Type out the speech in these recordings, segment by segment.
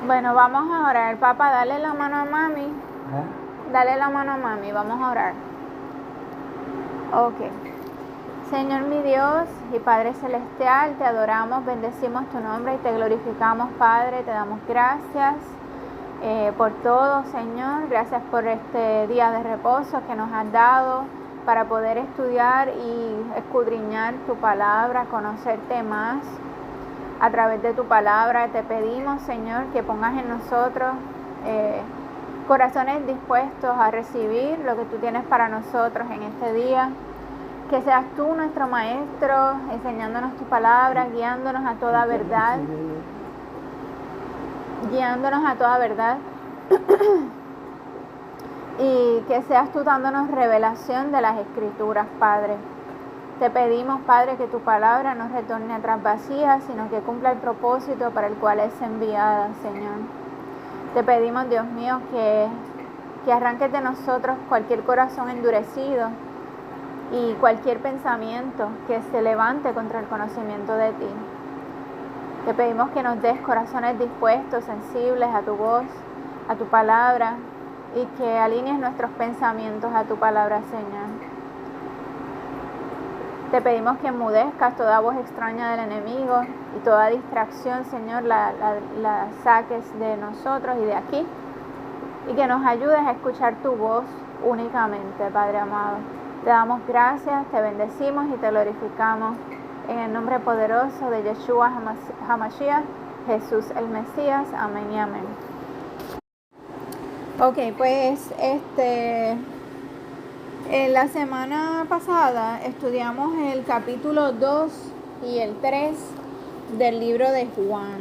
Bueno, vamos a orar. Papá, dale la mano a mami. ¿Eh? Dale la mano a mami. Vamos a orar. Ok. Señor mi Dios y Padre Celestial, te adoramos, bendecimos tu nombre y te glorificamos, Padre. Te damos gracias por todo, Señor. Gracias por este día de reposo que nos has dado para poder estudiar y escudriñar tu palabra, conocerte más. A través de tu palabra te pedimos, Señor, que pongas en nosotros corazones dispuestos a recibir lo que tú tienes para nosotros en este día. Que seas tú nuestro maestro, enseñándonos tu palabra, guiándonos a toda verdad. Guiándonos a toda verdad. Y que seas tú dándonos revelación de las Escrituras, Padre. Te pedimos, Padre, que tu palabra no retorne atrás vacía, sino que cumpla el propósito para el cual es enviada, Señor. Te pedimos, Dios mío, que arranques de nosotros cualquier corazón endurecido y cualquier pensamiento que se levante contra el conocimiento de ti. Te pedimos que nos des corazones dispuestos, sensibles a tu voz, a tu palabra, y que alinees nuestros pensamientos a tu palabra, Señor. Te pedimos que enmudezcas toda voz extraña del enemigo y toda distracción, Señor, la saques de nosotros y de aquí. Y que nos ayudes a escuchar tu voz únicamente, Padre amado. Te damos gracias, te bendecimos y te glorificamos. En el nombre poderoso de Yeshua HaMashiach, Jesús el Mesías. Amén y amén. Ok, pues la semana pasada estudiamos el capítulo 2 y el 3 del libro de Juan.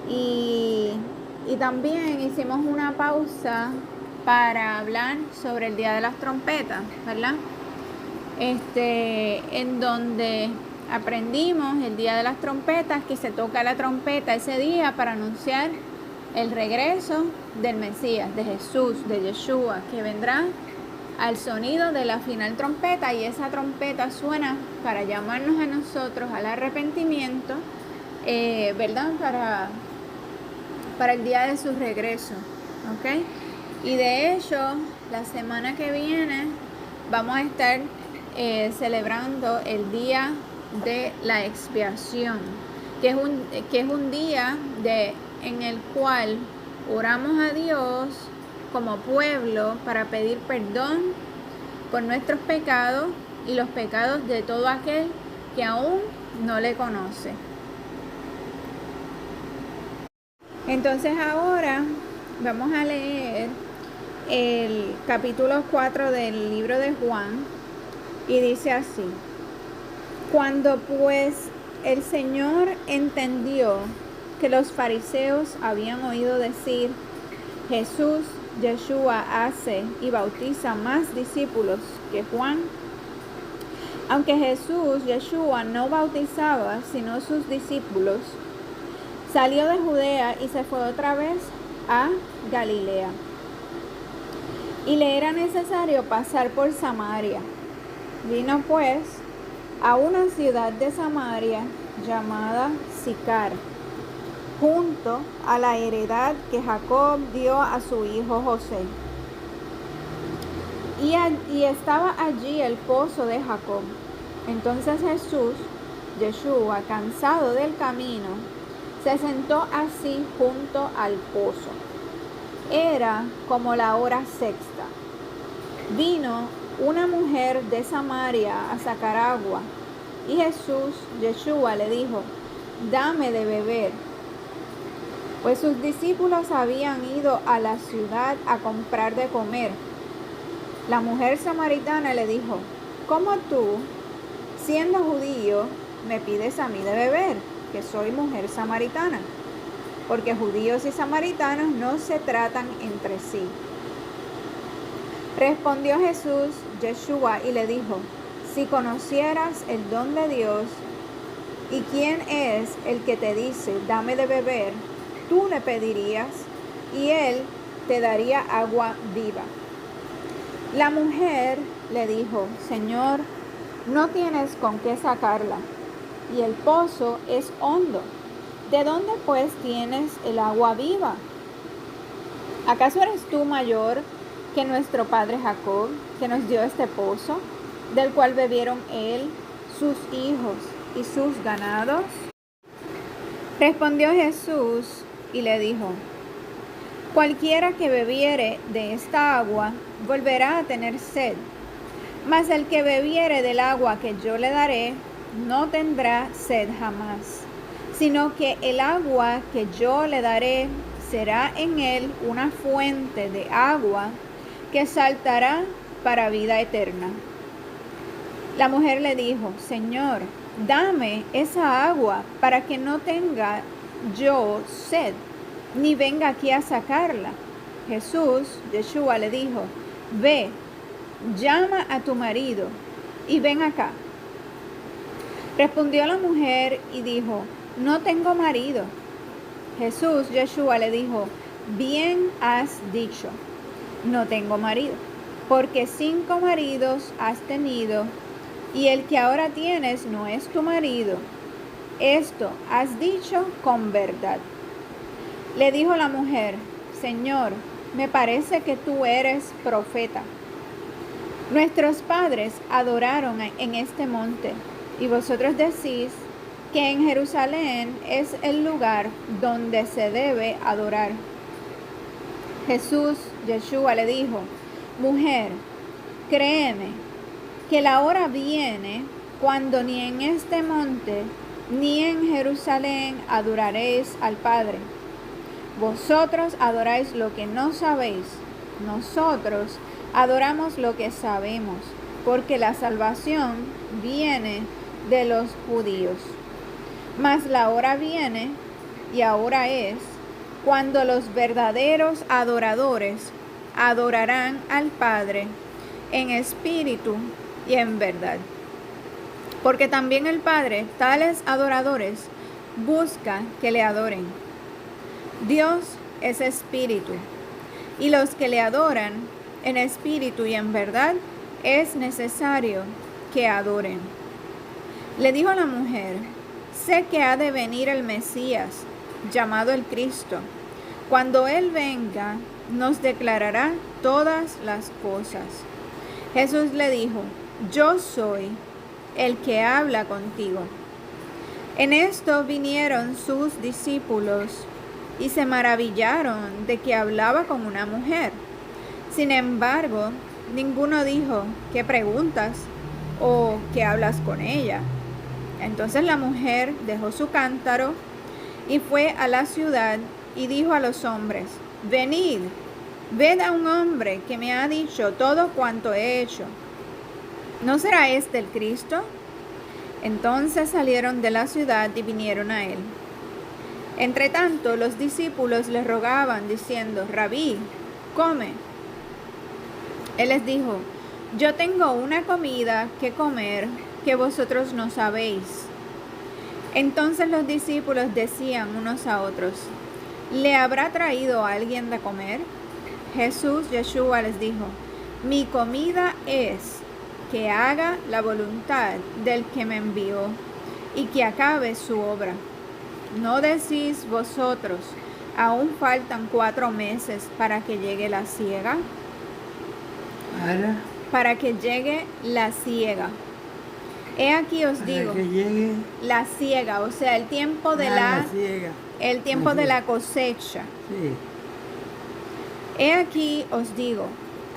Y también hicimos una pausa para hablar sobre el Día de las Trompetas, ¿verdad? En donde aprendimos el Día de las Trompetas, que se toca la trompeta ese día para anunciar el regreso del Mesías, de Jesús, de Yeshua, que vendrá al sonido de la final trompeta, y esa trompeta suena para llamarnos a nosotros al arrepentimiento, ¿verdad? Para el día de su regreso, ¿ok? Y de hecho, la semana que viene vamos a estar celebrando el día de la expiación, que es un día en el cual oramos a Dios como pueblo para pedir perdón por nuestros pecados y los pecados de todo aquel que aún no le conoce. Entonces ahora vamos a leer el capítulo 4 del libro de Juan, y dice así: Cuando pues el Señor entendió que los fariseos habían oído decir, Jesús, Yeshua, hace y bautiza más discípulos que Juan, aunque Jesús, Yeshua, no bautizaba sino sus discípulos, salió de Judea y se fue otra vez a Galilea. Y le era necesario pasar por Samaria. Vino pues a una ciudad de Samaria llamada Sicar, junto a la heredad que Jacob dio a su hijo José. Y estaba allí el pozo de Jacob. Entonces Jesús, Yeshua, cansado del camino, se sentó así junto al pozo. Era como la hora sexta. Vino una mujer de Samaria a sacar agua, y Jesús, Yeshua, le dijo, dame de beber. Pues sus discípulos habían ido a la ciudad a comprar de comer. La mujer samaritana le dijo, ¿cómo tú, siendo judío, me pides a mí de beber, que soy mujer samaritana? Porque judíos y samaritanos no se tratan entre sí. Respondió Jesús, Yeshua, y le dijo, si conocieras el don de Dios y quién es el que te dice, dame de beber, tú le pedirías y él te daría agua viva. La mujer le dijo, Señor, no tienes con qué sacarla, y el pozo es hondo. ¿De dónde pues tienes el agua viva? ¿Acaso eres tú mayor que nuestro padre Jacob, que nos dio este pozo, del cual bebieron él, sus hijos y sus ganados? Respondió Jesús y le dijo: cualquiera que bebiere de esta agua volverá a tener sed, mas el que bebiere del agua que yo le daré no tendrá sed jamás, sino que el agua que yo le daré será en él una fuente de agua que saltará para vida eterna. La mujer le dijo: Señor, dame esa agua para que no tenga yo sed, ni venga aquí a sacarla. Jesús, Yeshua, le dijo: ve, llama a tu marido y ven acá. Respondió la mujer y dijo: no tengo marido. Jesús, Yeshua, le dijo: bien has dicho, no tengo marido, porque 5 maridos has tenido, y el que ahora tienes no es tu marido. Esto has dicho con verdad. Le dijo la mujer: Señor, me parece que tú eres profeta. Nuestros padres adoraron en este monte, y vosotros decís que en Jerusalén es el lugar donde se debe adorar. Jesús, Yeshua, le dijo: mujer, créeme, que la hora viene cuando ni en este monte ni en Jerusalén adoraréis al Padre. Vosotros adoráis lo que no sabéis, nosotros adoramos lo que sabemos, porque la salvación viene de los judíos. Mas la hora viene, y ahora es, cuando los verdaderos adoradores adorarán al Padre en espíritu y en verdad. Porque también el Padre, tales adoradores, busca que le adoren. Dios es espíritu, y los que le adoran en espíritu y en verdad es necesario que adoren. Le dijo a la mujer: sé que ha de venir el Mesías, llamado el Cristo. Cuando Él venga, nos declarará todas las cosas. Jesús le dijo: yo soy el que habla contigo. En esto vinieron sus discípulos y se maravillaron de que hablaba con una mujer. Sin embargo, ninguno dijo: ¿qué preguntas? ¿O qué hablas con ella? Entonces la mujer dejó su cántaro y fue a la ciudad y dijo a los hombres: venid, ved a un hombre que me ha dicho todo cuanto he hecho. ¿No será este el Cristo? Entonces salieron de la ciudad y vinieron a él. Entretanto, los discípulos le rogaban, diciendo: Rabí, come. Él les dijo: yo tengo una comida que comer que vosotros no sabéis. Entonces los discípulos decían unos a otros: ¿le habrá traído alguien de comer? Jesús, Yeshua, les dijo: mi comida es que haga la voluntad del que me envió y que acabe su obra. ¿No decís vosotros: aún faltan 4 meses para que llegue la siega? Para que llegue la siega. He aquí os digo, la siega, o sea, el tiempo de el tiempo de la cosecha. Sí. He aquí os digo: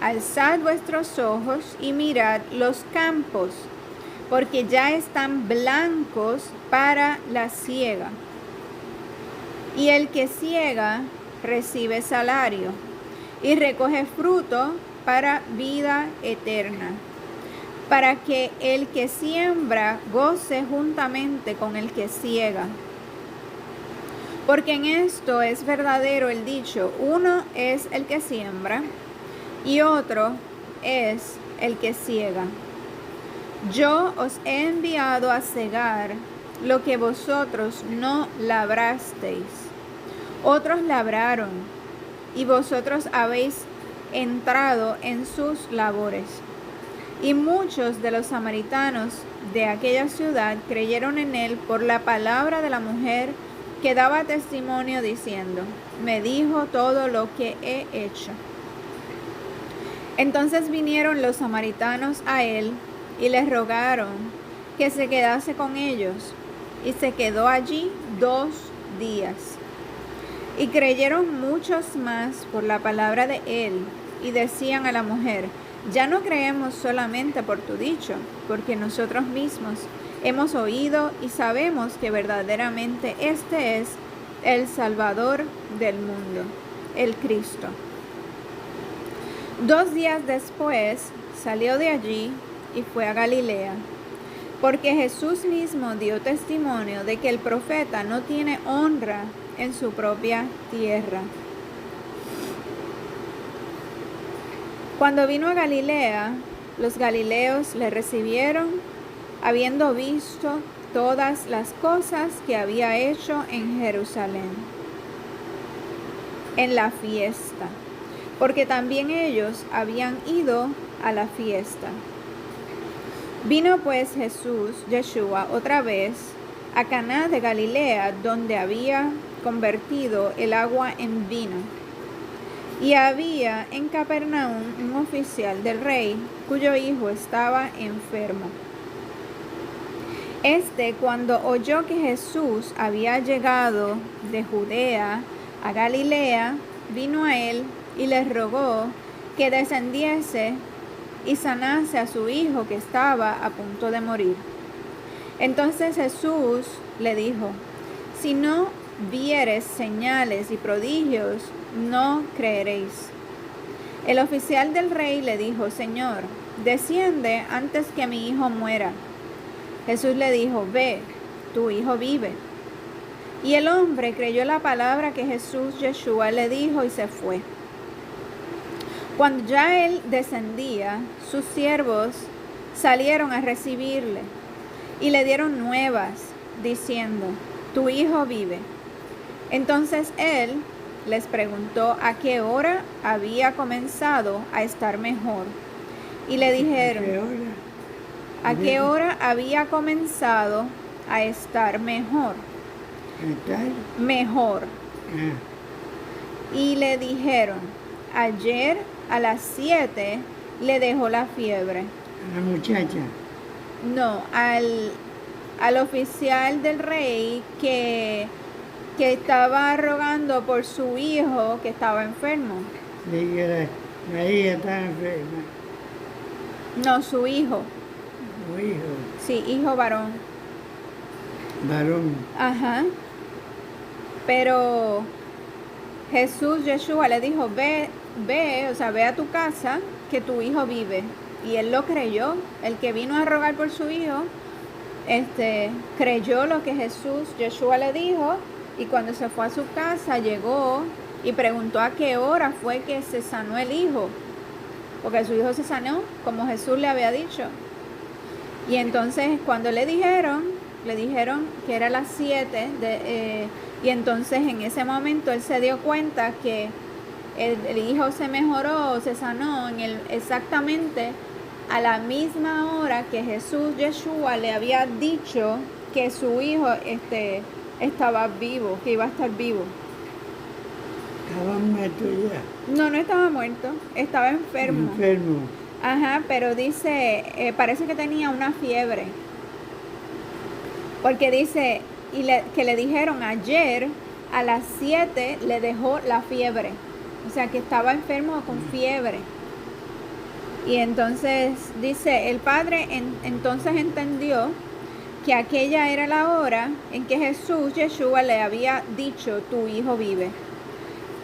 alzad vuestros ojos y mirad los campos, porque ya están blancos para la siega. Y el que siega recibe salario y recoge fruto para vida eterna, para que el que siembra goce juntamente con el que siega. Porque en esto es verdadero el dicho: uno es el que siembra y otro es el que siega. Yo os he enviado a segar lo que vosotros no labrasteis. Otros labraron, y vosotros habéis entrado en sus labores. Y muchos de los samaritanos de aquella ciudad creyeron en él por la palabra de la mujer que daba testimonio diciendo: me dijo todo lo que he hecho. Entonces vinieron los samaritanos a él y le rogaron que se quedase con ellos, y se quedó allí 2 días. Y creyeron muchos más por la palabra de él, y decían a la mujer: ya no creemos solamente por tu dicho, porque nosotros mismos hemos oído y sabemos que verdaderamente este es el Salvador del mundo, el Cristo. 2 días después salió de allí y fue a Galilea, porque Jesús mismo dio testimonio de que el profeta no tiene honra en su propia tierra. Cuando vino a Galilea, los galileos le recibieron, habiendo visto todas las cosas que había hecho en Jerusalén, en la fiesta, porque también ellos habían ido a la fiesta. Vino pues Yeshua, otra vez a Caná de Galilea, donde había convertido el agua en vino. Y había en Capernaum un oficial del rey, cuyo hijo estaba enfermo. Cuando oyó que Jesús había llegado de Judea a Galilea, vino a él y le rogó que descendiese y sanase a su hijo, que estaba a punto de morir. Entonces Jesús le dijo: si no vieres señales y prodigios, no creeréis. El oficial del rey le dijo: Señor, desciende antes que mi hijo muera. Jesús le dijo: ve, tu hijo vive. Y el hombre creyó la palabra que Yeshua le dijo y se fue. Cuando ya él descendía, sus siervos salieron a recibirle y le dieron nuevas, diciendo: tu hijo vive. Entonces él les preguntó a qué hora había comenzado a estar mejor. Y le dijeron: ¿a qué hora había comenzado a estar mejor? Mejor. Y le dijeron: ayer a las 7 le dejó la fiebre. ¿A la muchacha? No, al oficial del rey que estaba rogando por su hijo que estaba enfermo. Sí, que la hija estaba enferma. No, su hijo. ¿Su hijo? Sí, hijo varón. Varón. Ajá. Pero Yeshua le dijo: ve, o sea, ve a tu casa, que tu hijo vive. Y él lo creyó. El que vino a rogar por su hijo, creyó lo que Yeshua le dijo. Y cuando se fue a su casa, llegó y preguntó a qué hora fue que se sanó el hijo. Porque su hijo se sanó, como Jesús le había dicho. Y entonces cuando le dijeron que era las 7, y entonces en ese momento él se dio cuenta que el hijo se mejoró, se sanó exactamente a la misma hora que Yeshua le había dicho que su hijo estaba vivo, que iba a estar vivo. ¿Estaba muerto ya? No estaba muerto, estaba enfermo. Enfermo. Ajá, pero dice, parece que tenía una fiebre. Porque dice, que le dijeron ayer a las 7 le dejó la fiebre. O sea, que estaba enfermo con fiebre. Y entonces dice, el padre entonces entendió que aquella era la hora en que Yeshua le había dicho: tu hijo vive.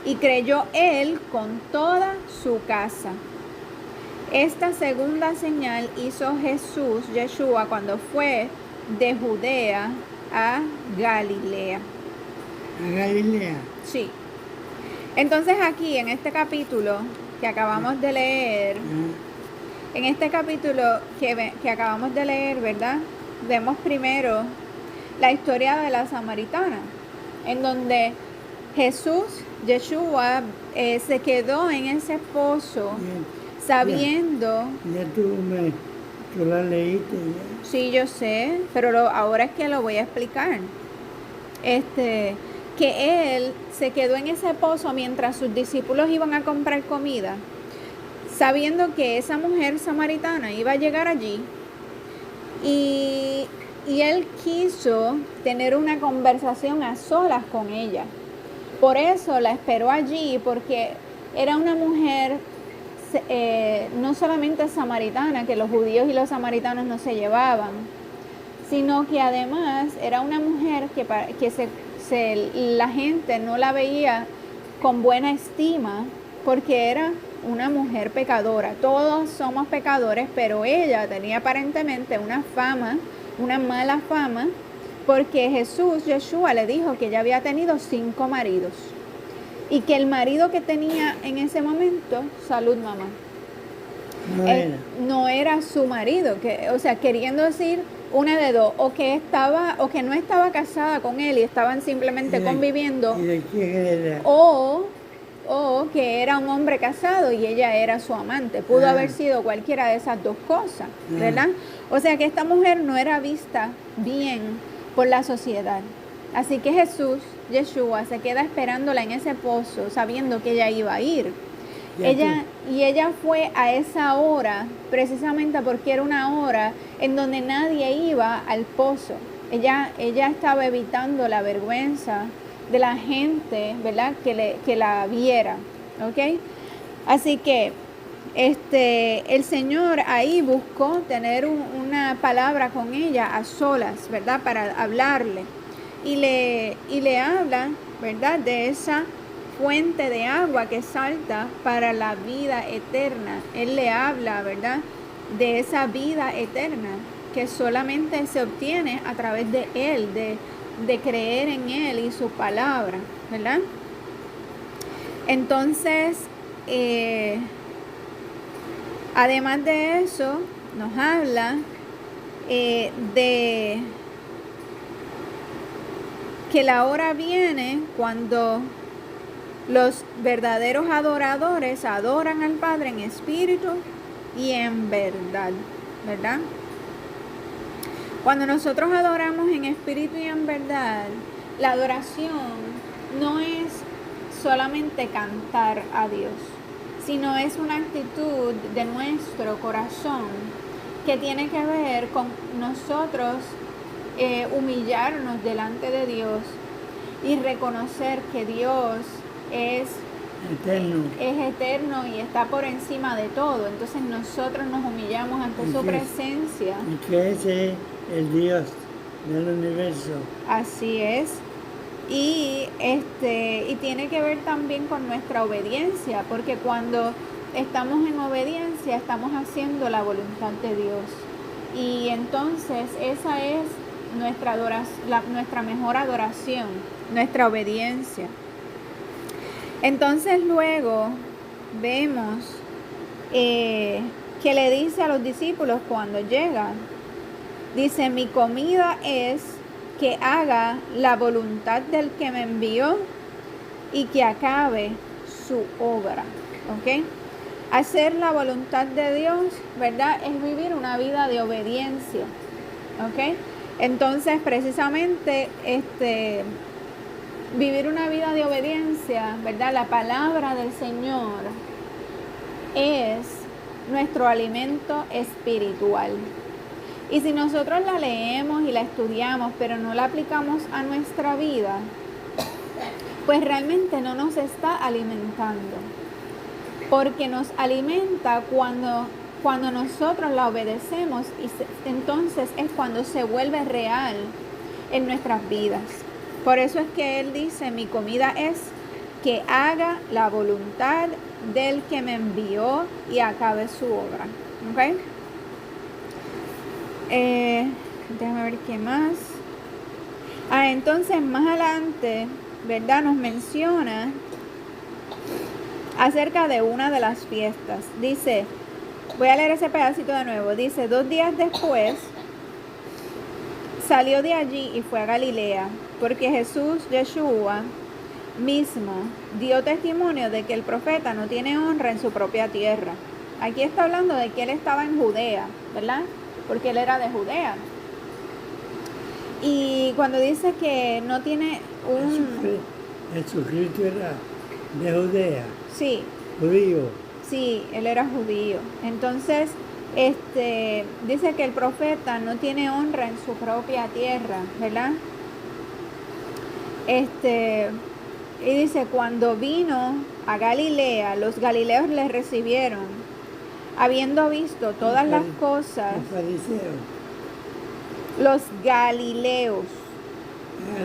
Y creyó él con toda su casa. Esta segunda señal hizo Yeshua, cuando fue de Judea a Galilea. ¿A Galilea? Sí. Entonces aquí, en este capítulo que acabamos de leer, ¿verdad? Vemos primero la historia de la samaritana, en donde Yeshua, se quedó en ese pozo, sabiendo... Ya tú la leíste ya. Sí, yo sé, pero ahora es que lo voy a explicar. que él se quedó en ese pozo mientras sus discípulos iban a comprar comida, sabiendo que esa mujer samaritana iba a llegar allí, y él quiso tener una conversación a solas con ella. Por eso la esperó allí, porque era una mujer no solamente samaritana, que los judíos y los samaritanos no se llevaban, sino que además era una mujer que la gente no la veía con buena estima, porque era una mujer pecadora. Todos somos pecadores, pero ella tenía aparentemente una mala fama, porque Yeshua le dijo que ella había tenido 5 maridos y que el marido que tenía en ese momento, salud mamá, no era su marido, queriendo decir una de dos, o que no estaba casada con él y estaban simplemente conviviendo, ¿Y de quién era? o que era un hombre casado y ella era su amante. Pudo haber sido cualquiera de esas dos cosas, ¿verdad? O sea que esta mujer no era vista bien por la sociedad. Así que Yeshua, se queda esperándola en ese pozo, sabiendo que ella iba a ir. Ella fue a esa hora, precisamente porque era una hora en donde nadie iba al pozo. Ella estaba evitando la vergüenza de la gente, ¿verdad? Que la viera, ¿ok? Así que el Señor ahí buscó tener una palabra con ella a solas, ¿verdad? Para hablarle. Y le habla, ¿verdad? De esa fuente de agua que salta para la vida eterna. Él le habla, ¿verdad? De esa vida eterna que solamente se obtiene a través de Él, de creer en Él y su palabra, ¿verdad? Entonces, además de eso, nos habla de que la hora viene cuando los verdaderos adoradores adoran al Padre en espíritu y en verdad, ¿verdad? Cuando nosotros adoramos en espíritu y en verdad, la adoración no es solamente cantar a Dios, sino es una actitud de nuestro corazón que tiene que ver con nosotros humillarnos delante de Dios y reconocer que Dios es eterno y está por encima de todo. Entonces nosotros nos humillamos ante su presencia. Y que ese es el Dios del universo. Así es. Y tiene que ver también con nuestra obediencia, porque cuando estamos en obediencia estamos haciendo la voluntad de Dios. Y entonces esa es nuestra mejor adoración, nuestra obediencia. Entonces luego vemos que le dice a los discípulos cuando llegan, dice: mi comida es que haga la voluntad del que me envió y que acabe su obra, ¿ok? Hacer la voluntad de Dios, ¿verdad? Es vivir una vida de obediencia, ¿ok? Entonces, precisamente, vivir una vida de obediencia, ¿verdad? La palabra del Señor es nuestro alimento espiritual. Y si nosotros la leemos y la estudiamos, pero no la aplicamos a nuestra vida, pues realmente no nos está alimentando. Porque nos alimenta cuando nosotros la obedecemos, y entonces es cuando se vuelve real en nuestras vidas. Por eso es que Él dice: mi comida es que haga la voluntad del que me envió y acabe su obra. ¿Ok? Déjame ver qué más. Entonces más adelante, ¿verdad? Nos menciona acerca de una de las fiestas. Dice, voy a leer ese pedacito de nuevo. Dice: 2 días después salió de allí y fue a Galilea, porque Yeshua mismo dio testimonio de que el profeta no tiene honra en su propia tierra. Aquí está hablando de que él estaba en Judea, ¿verdad? Porque él era de Judea. Y cuando dice que no tiene Jesucristo era de Judea, Sí, judío. sí, él era judío. Entonces, dice que el profeta no tiene honra en su propia tierra, ¿verdad? Y dice, cuando vino a Galilea, los galileos le recibieron, habiendo visto todas las cosas, Los fariseos. los galileos,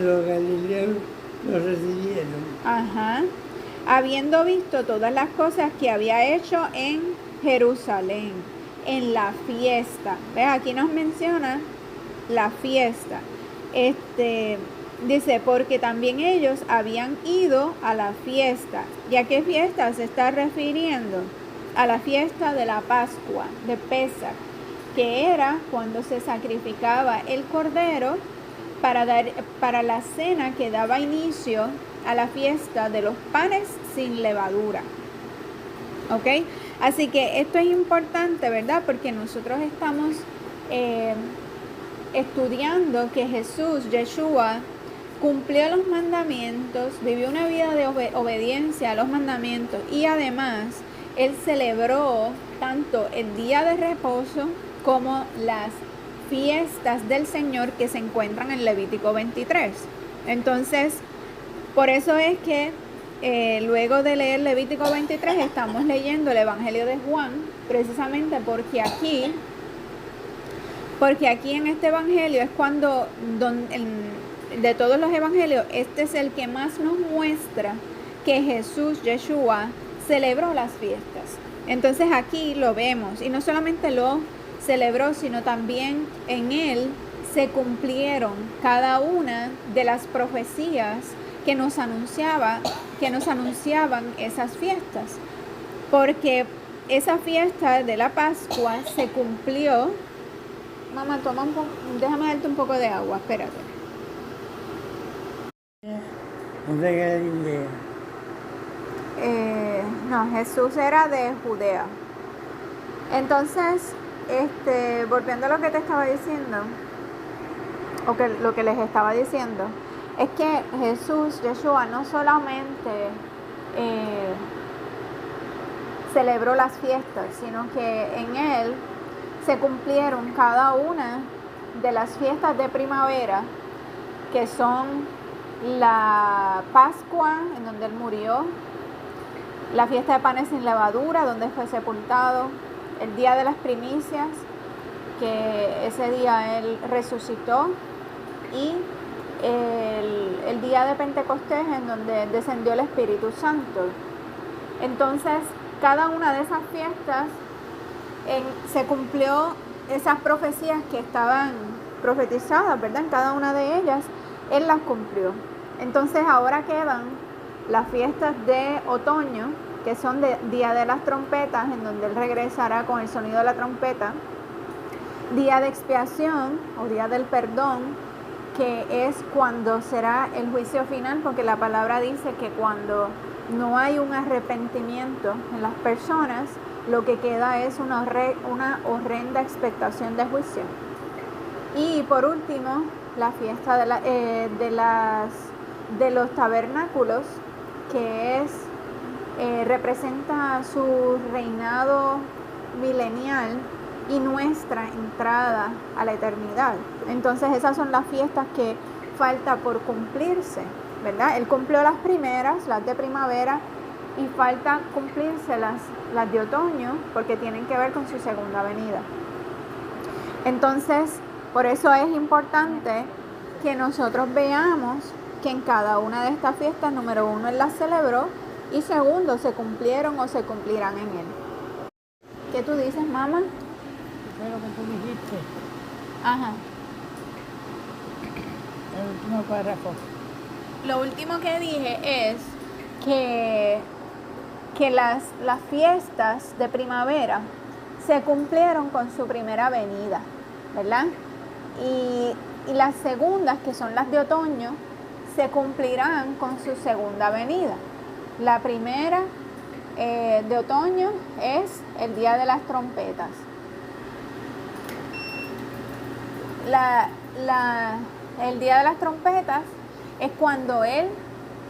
Los galileos los recibieron. ajá, habiendo visto todas las cosas que había hecho en Jerusalén, en la fiesta. ¿Ves? Aquí nos menciona la fiesta. Dice, porque también ellos habían ido a la fiesta. ¿Y a qué fiesta se está refiriendo? A la fiesta de la Pascua, de Pesach, que era cuando se sacrificaba el cordero para la cena que daba inicio a la fiesta de los panes sin levadura. ¿Ok? Así que esto es importante, ¿verdad? Porque nosotros estamos estudiando que Jesús, Yeshua, cumplió los mandamientos, vivió una vida de obediencia a los mandamientos y además él celebró tanto el día de reposo como las fiestas del Señor que se encuentran en Levítico 23. Entonces, por eso es que luego de leer Levítico 23 estamos leyendo el Evangelio de Juan, precisamente porque aquí en este Evangelio es cuando de todos los evangelios, este es el que más nos muestra que Jesús, Yeshua, celebró las fiestas. Entonces aquí lo vemos, y no solamente lo celebró, sino también en él se cumplieron cada una de las profecías que nos anunciaban esas fiestas. Porque esa fiesta de la Pascua se cumplió. Mamá, déjame darte un poco de agua, espérate. De Galilea. No, Jesús era de Judea. Entonces, volviendo a lo que te estaba diciendo, lo que les estaba diciendo, es que Jesús, Yeshua, no solamente celebró las fiestas, sino que en él se cumplieron cada una de las fiestas de primavera, que son la Pascua, en donde él murió, la fiesta de panes sin levadura, donde fue sepultado, el día de las primicias, que ese día él resucitó, y el día de Pentecostés, en donde descendió el Espíritu Santo. Entonces, cada una de esas fiestas se cumplió esas profecías que estaban profetizadas, ¿verdad? En cada una de ellas, él las cumplió. Entonces ahora quedan las fiestas de otoño, que son de Día de las Trompetas, en donde él regresará con el sonido de la trompeta. Día de expiación o Día del Perdón, que es cuando será el juicio final, porque la palabra dice que cuando no hay un arrepentimiento en las personas, lo que queda es una horrenda expectación de juicio. Y por último, la fiesta de los tabernáculos, que representa su reinado milenial y nuestra entrada a la eternidad. Entonces esas son las fiestas que falta por cumplirse, ¿verdad? Él cumplió las primeras, las de primavera, y falta cumplirse las de otoño, porque tienen que ver con su segunda venida. Entonces, por eso es importante que nosotros veamos que en cada una de estas fiestas, número uno, él las celebró, y segundo, se cumplieron o se cumplirán en él. ¿Qué tú dices, mamá? Fue lo que tú dijiste, Ajá. el último párrafo. Lo último que dije es que las fiestas de primavera se cumplieron con su primera venida, ¿verdad? Y las segundas, que son las de otoño, se cumplirán con su segunda venida. La primera de otoño es el Día de las Trompetas. El Día de las Trompetas es cuando él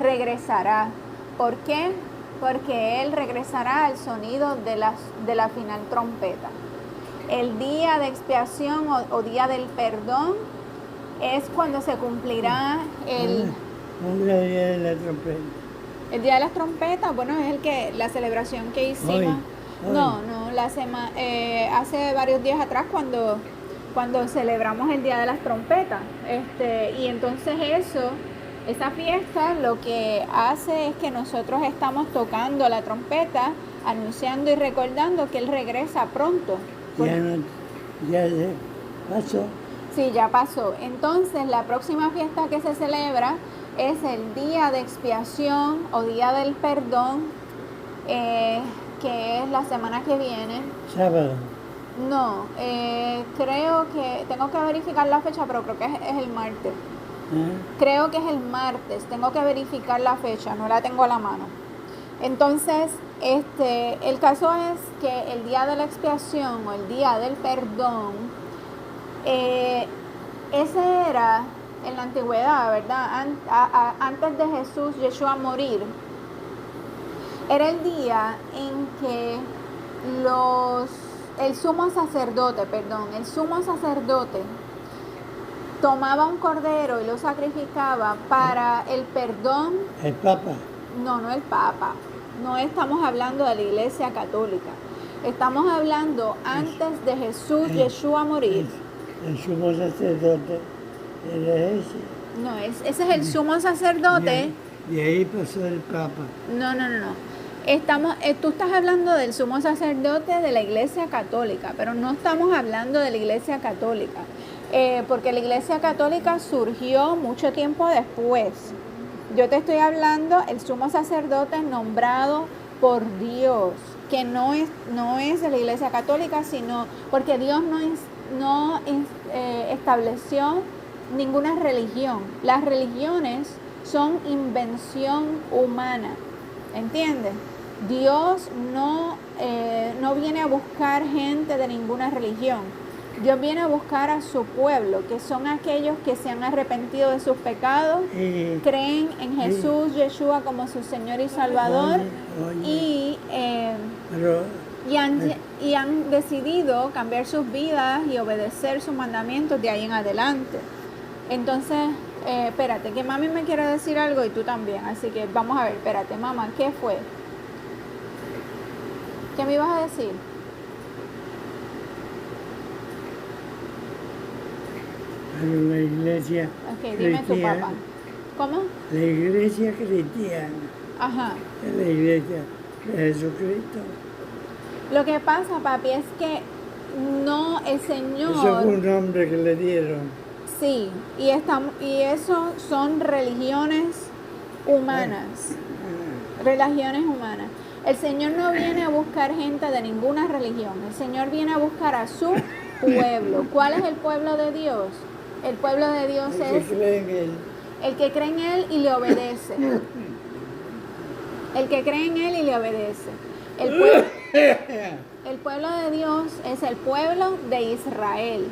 regresará. ¿Por qué? Porque Él regresará al sonido de la final trompeta. El día de expiación o día del perdón es cuando se cumplirá ¿Dónde es el día de la trompeta? el día de las trompetas. Bueno, es la celebración que hicimos. Hoy. No, hace varios días atrás cuando celebramos el día de las trompetas. Y entonces esa fiesta lo que hace es que nosotros estamos tocando la trompeta, anunciando y recordando que Él regresa pronto. Ya se pasó. Sí, ya pasó. Entonces, la próxima fiesta que se celebra es el día de expiación o día del perdón, que es la semana que viene. Sábado. No, creo que, tengo que verificar la fecha, pero creo que es el martes. Creo que es el martes, tengo que verificar la fecha, no la tengo a la mano. Entonces, el caso es que el día de la expiación o el día del perdón, ese era en la antigüedad, ¿verdad? Antes de Jesús, Yeshua morir, era el día en que el sumo sacerdote tomaba un cordero y lo sacrificaba para el perdón. El Papa. No el Papa. No estamos hablando de la Iglesia Católica. Estamos hablando antes de Jesús, Yeshua morir. El sumo sacerdote era ese. No, ese es el sumo sacerdote. Y ahí pasó el Papa. No. Tú estás hablando del sumo sacerdote de la Iglesia Católica, pero no estamos hablando de la Iglesia Católica, porque la Iglesia Católica surgió mucho tiempo después. Yo te estoy hablando el sumo sacerdote nombrado por Dios, que no es de la Iglesia Católica, sino porque Dios no estableció ninguna religión. Las religiones son invención humana, ¿entiendes? Dios no viene a buscar gente de ninguna religión. Dios viene a buscar a su pueblo, que son aquellos que se han arrepentido de sus pecados, creen en Jesús, Yeshua como su Señor y Salvador, y han decidido cambiar sus vidas y obedecer sus mandamientos de ahí en adelante. Entonces, espérate, que mami me quiere decir algo y tú también, así que vamos a ver, espérate, mamá, ¿qué fue? ¿Qué me ibas a decir? Pero la iglesia Ok, dime tu papá. ¿Cómo? La iglesia cristiana. Ajá. Es la iglesia de Jesucristo. Lo que pasa, papi, es que no, el Señor... Eso fue un nombre que le dieron. Sí, y eso son religiones humanas. Religiones humanas. El Señor no viene a buscar gente de ninguna religión. El Señor viene a buscar a su pueblo. ¿Cuál es el pueblo de Dios? El pueblo de Dios es el que cree en Él y le obedece. El que cree en Él y le obedece. El pueblo de Dios es el pueblo de Israel.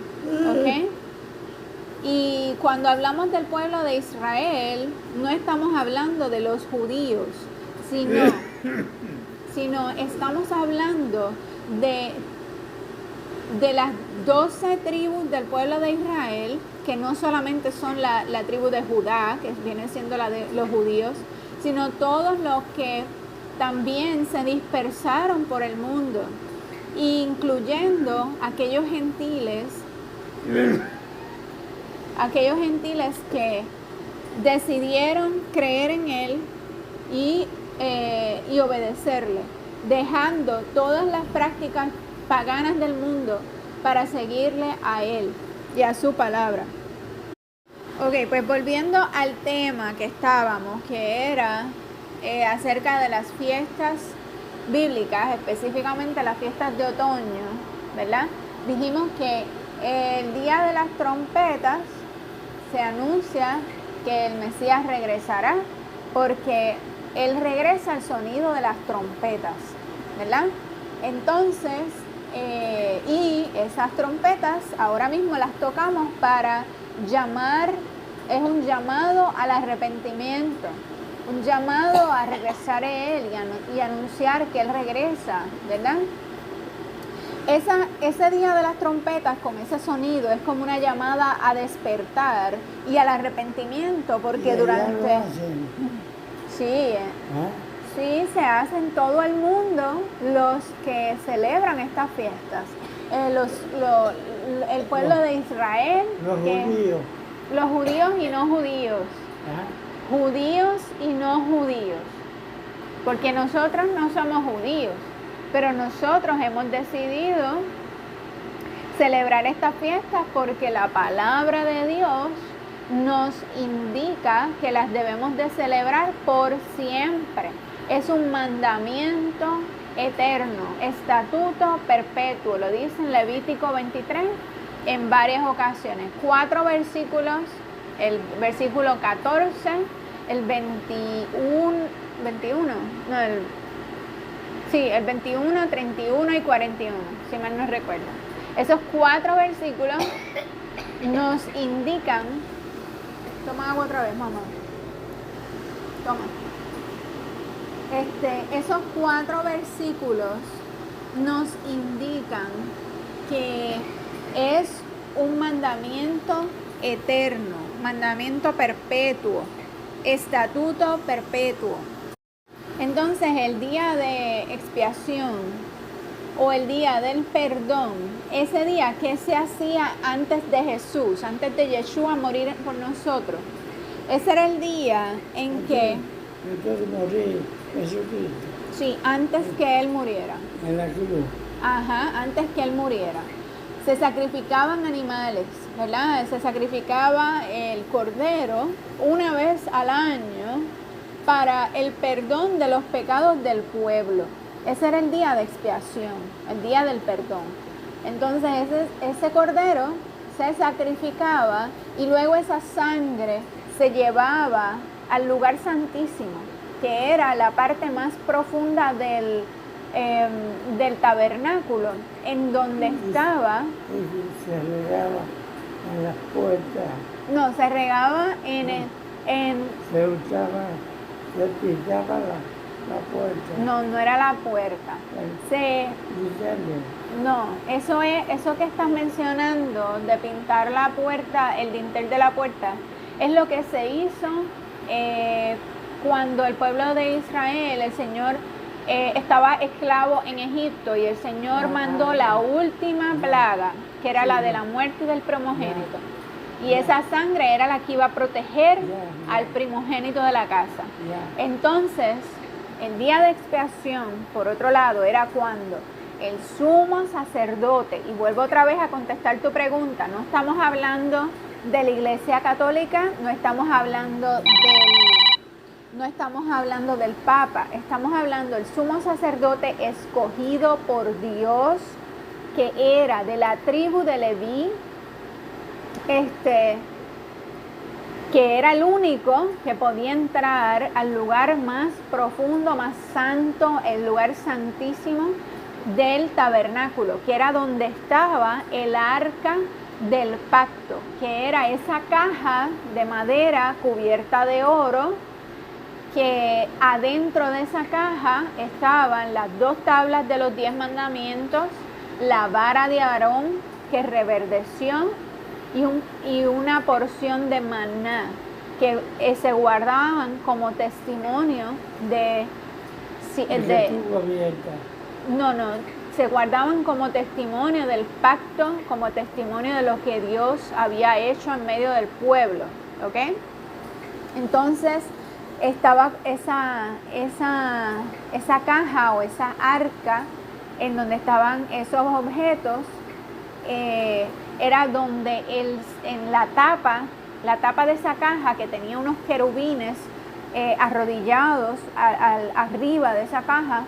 ¿Ok? Y cuando hablamos del pueblo de Israel, no estamos hablando de los judíos, sino estamos hablando de las 12 tribus del pueblo de Israel, que no solamente son la tribu de Judá, que viene siendo la de los judíos, sino todos los que también se dispersaron por el mundo, incluyendo aquellos gentiles que decidieron creer en Él y obedecerle, dejando todas las prácticas paganas del mundo para seguirle a Él y a su palabra. Ok, pues volviendo al tema que estábamos, que era acerca de las fiestas bíblicas, específicamente las fiestas de otoño, ¿verdad? Dijimos que el día de las trompetas se anuncia que el Mesías regresará, porque Él regresa al sonido de las trompetas, ¿verdad? Entonces, y esas trompetas ahora mismo las tocamos para llamar, es un llamado al arrepentimiento. un llamado a regresar a Él y anunciar que Él regresa, ¿verdad? Ese día de las trompetas con ese sonido es como una llamada a despertar y al arrepentimiento, porque Y durante... allá lo hacen, Sí, ¿ah? sí, se hace en todo el mundo los que celebran estas fiestas. El pueblo de Israel, Los judíos, los judíos y no judíos, ¿ah? judíos y no judíos, porque nosotros no somos judíos, pero nosotros hemos decidido celebrar estas fiestas porque la palabra de Dios nos indica que las debemos de celebrar por siempre. Es un mandamiento eterno, estatuto perpetuo, lo dice en Levítico 23 en varias ocasiones. 4 versículos, el versículo 14, el 21, el 21, 31 y 41, si mal no recuerdo. Esos 4 versículos nos indican. Toma agua otra vez, mamá. Toma. Esos 4 versículos nos indican que es un mandamiento eterno, mandamiento perpetuo, estatuto perpetuo. Entonces, el día de expiación o el día del perdón, ese día que se hacía antes de Jesús, antes de Yeshua morir por nosotros, ese era el día en que... Entonces morí Jesucristo. Sí, antes que Él muriera. En la cruz. Ajá, antes que Él muriera. Se sacrificaban animales, ¿verdad? Se sacrificaba el cordero una vez al año para el perdón de los pecados del pueblo. Ese era el día de expiación, el día del perdón. Entonces ese cordero se sacrificaba y luego esa sangre se llevaba al lugar santísimo, que era la parte más profunda del tabernáculo, en donde estaba... Y se regaba en las puertas. No, se regaba Se usaba, se pintaba la puerta. No, no era la puerta. No, eso que estás mencionando de pintar la puerta, el dintel de la puerta, es lo que se hizo cuando el pueblo de Israel, el Señor estaba esclavo en Egipto y el Señor mandó la última plaga, que era la de la muerte del primogénito. Y esa sangre era la que iba a proteger al primogénito de la casa. Entonces, el día de expiación, por otro lado, era cuando el sumo sacerdote, y vuelvo otra vez a contestar tu pregunta, no estamos hablando de la Iglesia Católica, no estamos hablando del Papa, estamos hablando del sumo sacerdote escogido por Dios, que era de la tribu de Leví, que era el único que podía entrar al lugar más profundo, más santo, el lugar santísimo del tabernáculo, que era donde estaba el arca del pacto, que era esa caja de madera cubierta de oro, que adentro de esa caja estaban las 2 tablas de los 10 mandamientos, la vara de Aarón que reverdeció y una porción de maná que se guardaban como testimonio se guardaban como testimonio del pacto, como testimonio de lo que Dios había hecho en medio del pueblo, ¿ok? Entonces estaba esa caja o esa arca en donde estaban esos objetos, era donde en la tapa de esa caja, que tenía unos querubines arrodillados arriba de esa caja,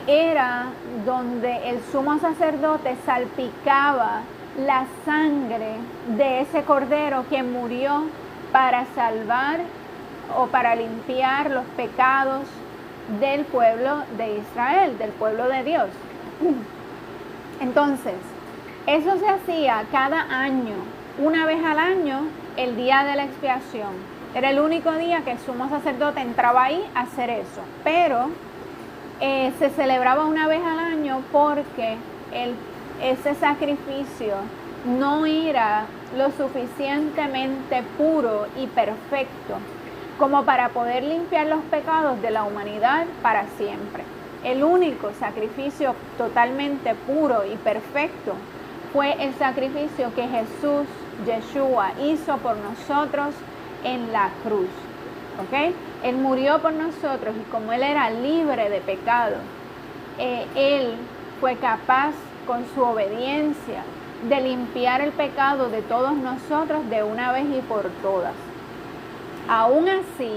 era donde el sumo sacerdote salpicaba la sangre de ese cordero que murió para salvar o para limpiar los pecados del pueblo de Israel, del pueblo de Dios. Entonces, eso se hacía cada año, una vez al año, el día de la expiación. Era el único día que el sumo sacerdote entraba ahí a hacer eso. Pero se celebraba una vez al año porque ese sacrificio no era lo suficientemente puro y perfecto como para poder limpiar los pecados de la humanidad para siempre. El único sacrificio totalmente puro y perfecto fue el sacrificio que Jesús, Yeshua, hizo por nosotros en la cruz. ¿Ok? Él murió por nosotros y como Él era libre de pecado, Él fue capaz con su obediencia de limpiar el pecado de todos nosotros de una vez y por todas. Aún así,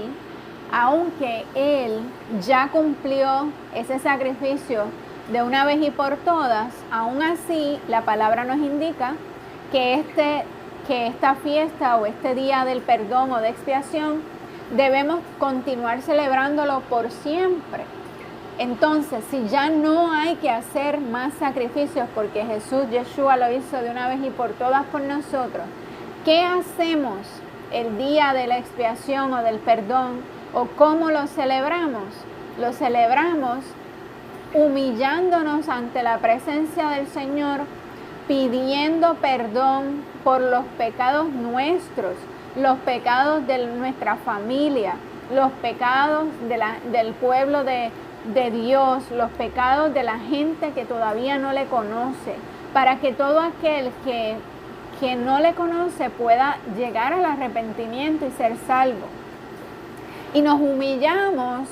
aunque Él ya cumplió ese sacrificio de una vez y por todas, aún así la palabra nos indica que esta fiesta o este día del perdón o de expiación debemos continuar celebrándolo por siempre. Entonces, si ya no hay que hacer más sacrificios porque Jesús, Yeshua, lo hizo de una vez y por todas por nosotros, ¿qué hacemos el día de la expiación o del perdón? ¿O cómo lo celebramos? Lo celebramos humillándonos ante la presencia del Señor, pidiendo perdón por los pecados nuestros, los pecados de nuestra familia, los pecados del pueblo de Dios, los pecados de la gente que todavía no le conoce, para que todo aquel que no le conoce pueda llegar al arrepentimiento y ser salvo. Y nos humillamos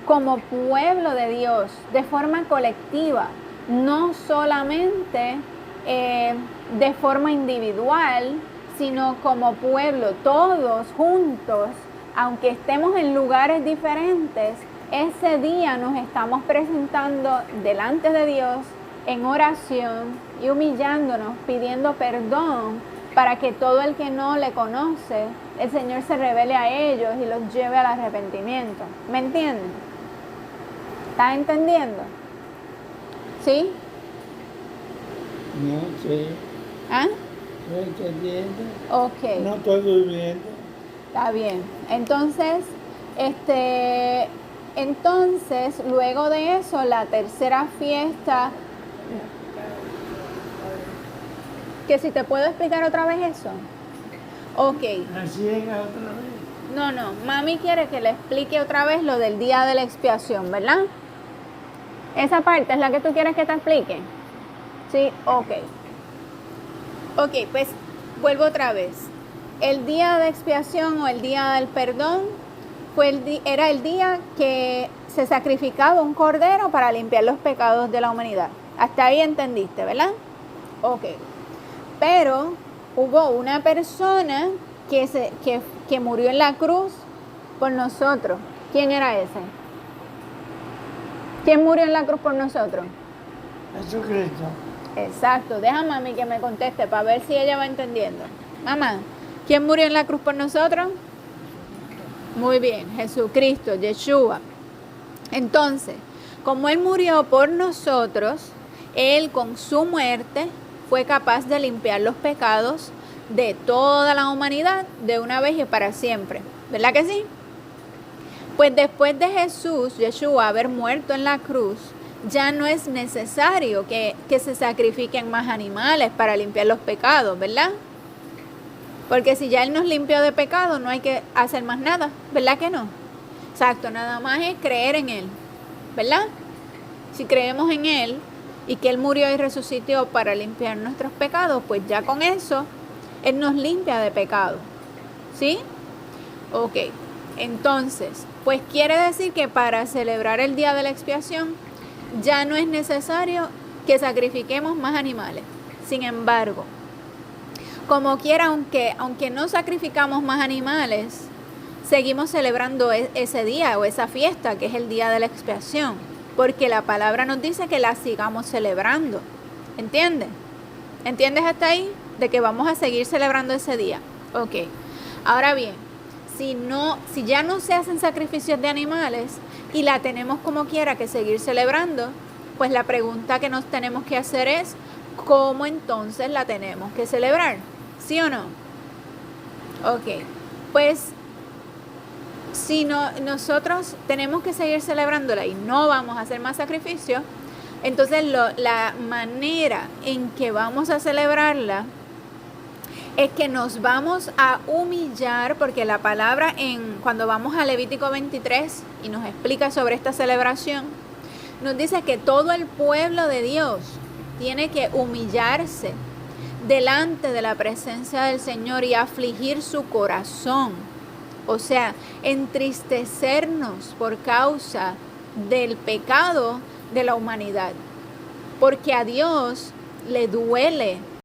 como pueblo de Dios de forma colectiva, no solamente de forma individual, sino como pueblo, todos juntos, aunque estemos en lugares diferentes. Ese día nos estamos presentando delante de Dios en oración y humillándonos, pidiendo perdón para que todo el que no le conoce, el Señor se revele a ellos y los lleve al arrepentimiento. ¿Me entienden? ¿Estás entendiendo? ¿Sí? No, sí. ¿Ah? Estoy entendiendo. Ok. No estoy durmiendo. Está bien. Entonces, luego de eso, la tercera fiesta, que si te puedo explicar otra vez eso. Ok. Así llega otra vez. No, mami quiere que le explique otra vez lo del día de la expiación, ¿verdad? Esa parte es la que tú quieres que te explique. Sí, ok. Ok, pues vuelvo otra vez. El día de expiación o el día del perdón era el día que se sacrificaba un cordero para limpiar los pecados de la humanidad. Hasta ahí entendiste, ¿verdad? Ok. Pero hubo una persona que murió en la cruz por nosotros. ¿Quién era ese? ¿Quién murió en la cruz por nosotros? Jesucristo. Exacto. Deja a mami que me conteste para ver si ella va entendiendo. Mamá, ¿quién murió en la cruz por nosotros? Muy bien, Jesucristo, Yeshua. Entonces, como Él murió por nosotros, Él con su muerte fue capaz de limpiar los pecados de toda la humanidad de una vez y para siempre. ¿Verdad que sí? Pues después de Jesús, Yeshua, haber muerto en la cruz, ya no es necesario que se sacrifiquen más animales para limpiar los pecados, ¿verdad? Porque si ya Él nos limpió de pecado, no hay que hacer más nada, ¿verdad que no? Exacto, nada más es creer en Él, ¿verdad? Si creemos en Él y que Él murió y resucitó para limpiar nuestros pecados, pues ya con eso Él nos limpia de pecado, ¿sí? Ok, entonces, pues quiere decir que para celebrar el día de la expiación ya no es necesario que sacrifiquemos más animales. Sin embargo, como quiera, aunque no sacrificamos más animales, seguimos celebrando ese día o esa fiesta que es el día de la expiación, porque la palabra nos dice que la sigamos celebrando. ¿Entiendes? ¿Entiendes hasta ahí? De que vamos a seguir celebrando ese día. Ok. Ahora bien, si ya no se hacen sacrificios de animales y la tenemos como quiera que seguir celebrando, pues la pregunta que nos tenemos que hacer es, ¿cómo entonces la tenemos que celebrar? ¿Sí o no? Ok, pues si nosotros tenemos que seguir celebrándola y no vamos a hacer más sacrificios, entonces la manera en que vamos a celebrarla es que nos vamos a humillar, porque la palabra cuando vamos a Levítico 23 y nos explica sobre esta celebración, nos dice que todo el pueblo de Dios tiene que humillarse delante de la presencia del Señor y afligir su corazón. O sea, entristecernos por causa del pecado de la humanidad. Porque a Dios le duele